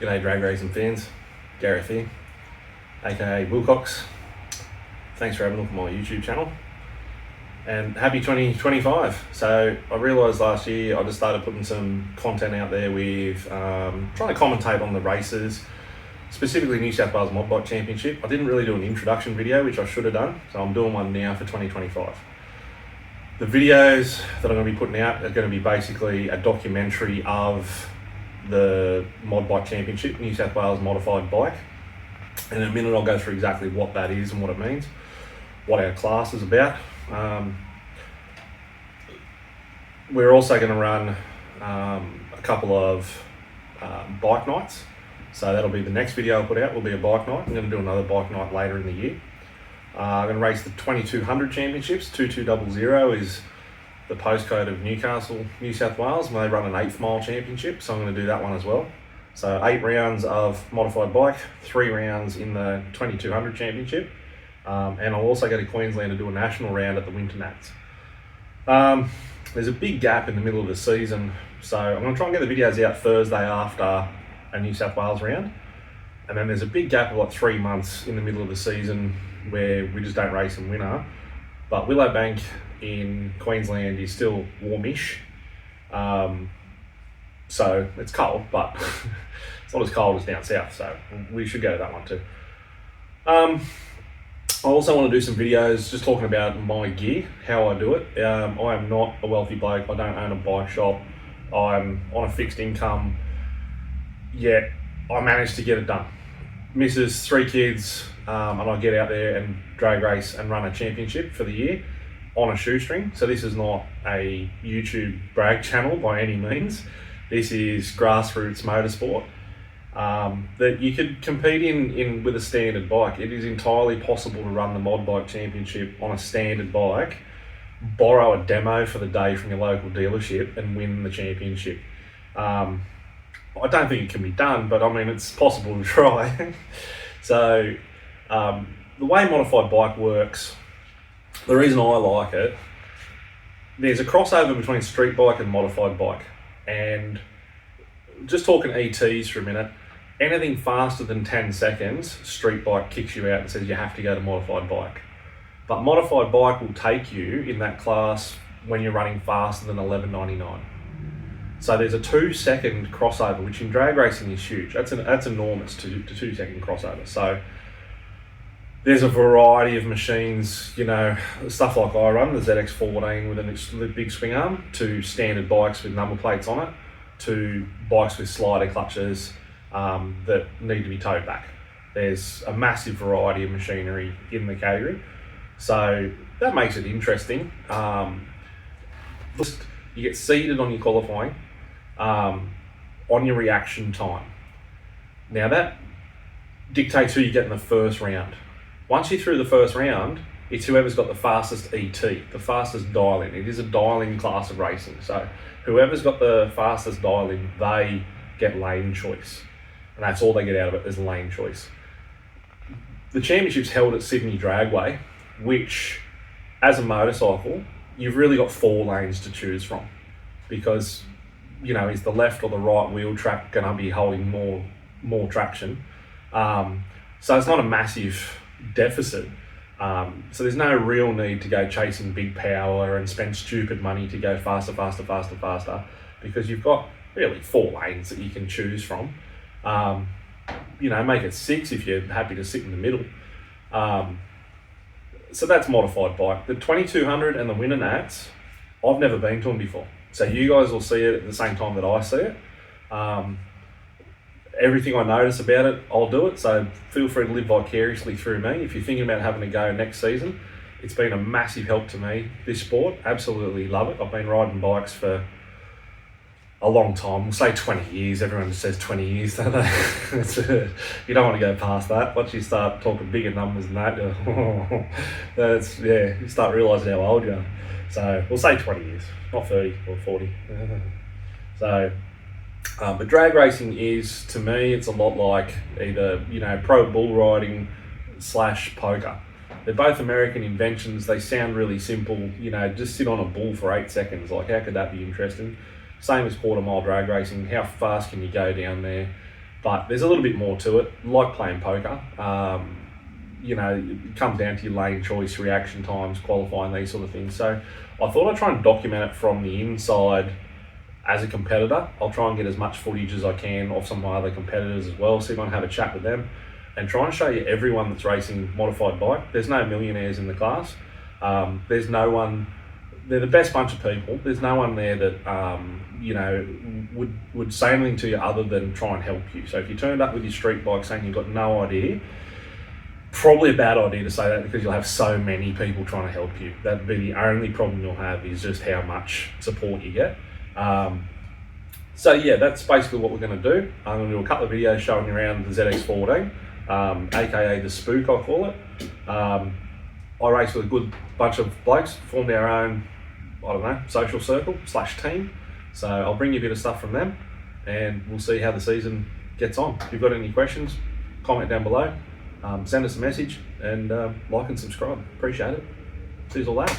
G'day drag racing fans, Gareth here, aka Wilcox. Thanks for having a look at my YouTube channel and happy 2025. So I realised last year I just started putting some content out there with trying to commentate on the races, specifically New South Wales Mod Bike Championship. I didn't really do an introduction video, which I should have done, so I'm doing one now for 2025. The videos that I'm going to be putting out are going to be basically a documentary of the Mod Bike Championship, New South Wales Modified Bike. And in a minute I'll go through exactly what that is and what it means, what our class is about. We're also going to run a couple of bike nights. So that'll be the next video I'll put out, will be a bike night. I'm going to do another bike night later in the year. I'm going to race the 2200 championships. 2200 is the postcode of Newcastle, New South Wales, and they run an 8th mile championship, so I'm going to do that one as well. So 8 rounds of modified bike, 3 rounds in the 2200 championship, and I'll also go to Queensland to do a national round at the Winter Nats. There's a big gap in the middle of the season, so I'm going to try and get the videos out Thursday after a New South Wales round, and then there's a big gap of like 3 months in the middle of the season where we just don't race in winter. But Willowbank in Queensland is still warmish, so it's cold, but it's not as cold as down south, so we should go to that one too. I also want to do some videos just talking about my gear, how I do it. I am not a wealthy bloke, I don't own a bike shop, I'm on a fixed income, yet I managed to get it done. Missus, 3 kids, and I get out there and drag race and run a championship for the year on a shoestring. So this is not a YouTube brag channel by any means. This is grassroots motorsport that you could compete in with a standard bike. It is entirely possible to run the Mod Bike Championship on a standard bike, borrow a demo for the day from your local dealership and win the championship. I don't think it can be done, but I mean, it's possible to try. So the way modified bike works, the reason I like it, there's a crossover between street bike and modified bike. And just talking ETs for a minute, anything faster than 10 seconds, street bike kicks you out and says you have to go to modified bike. But modified bike will take you in that class when you're running faster than 11.99. So there's a 2-second crossover, which in drag racing is huge. That's enormous, to 2-second crossover. So there's a variety of machines, you know, stuff like I run, the ZX14 with a big swing arm, to standard bikes with number plates on it, to bikes with slider clutches that need to be towed back. There's a massive variety of machinery in the category. So that makes it interesting. You get seeded on your qualifying, on your reaction time. Now that dictates who you get in the first round. Once you're through the first round, it's whoever's got the fastest ET, the fastest dial-in. It is a dial-in class of racing. So whoever's got the fastest dial-in, they get lane choice. And that's all they get out of it, is lane choice. The championship's held at Sydney Dragway, which, as a motorcycle, you've really got 4 lanes to choose from, because, you know, is the left or the right wheel track going to be holding more traction? So it's not a massive deficit. So there's no real need to go chasing big power and spend stupid money to go faster, because you've got really 4 lanes that you can choose from. You know, make it 6 if you're happy to sit in the middle. So that's modified bike. The 2200 and the Winter Nats, I've never been to them before. So you guys will see it at the same time that I see it. Everything I notice about it, I'll do it. So feel free to live vicariously through me. If you're thinking about having a go next season, it's been a massive help to me, this sport. Absolutely love it. I've been riding bikes for a long time. We'll say 20 years. Everyone just says 20 years, don't they? You don't want to go past that. Once you start talking bigger numbers than that, you start realising how old you are. So we'll say 20 years, not 30 or 40. But drag racing is, to me, it's a lot like either, you know, pro bull riding / poker. They're both American inventions. They sound really simple. You know, just sit on a bull for 8 seconds. Like, how could that be interesting? Same as quarter mile drag racing. How fast can you go down there? but there's a little bit more to it, like playing poker. You know, it comes down to your lane choice, reaction times, qualifying, these sort of things. So I thought I'd try and document it from the inside as a competitor. I'll try and get as much footage as I can of some of my other competitors as well, see if I can have a chat with them and try and show you everyone that's racing modified bike. There's no millionaires in the class. There's no one, they're the best bunch of people. There's no one there that, you know, would say anything to you other than try and help you. So if you turned up with your street bike saying you've got no idea, probably a bad idea to say that, because you'll have so many people trying to help you. That'd be the only problem you'll have, is just how much support you get. So yeah, that's basically what we're going to do. I'm going to do a couple of videos showing you around the ZX14, aka the Spook, I call it. I race with a good bunch of blokes, formed our own, I don't know, social circle / team. So I'll bring you a bit of stuff from them, and we'll see how the season gets on. If you've got any questions, comment down below. Send us a message, and like and subscribe. Appreciate it. See you all later.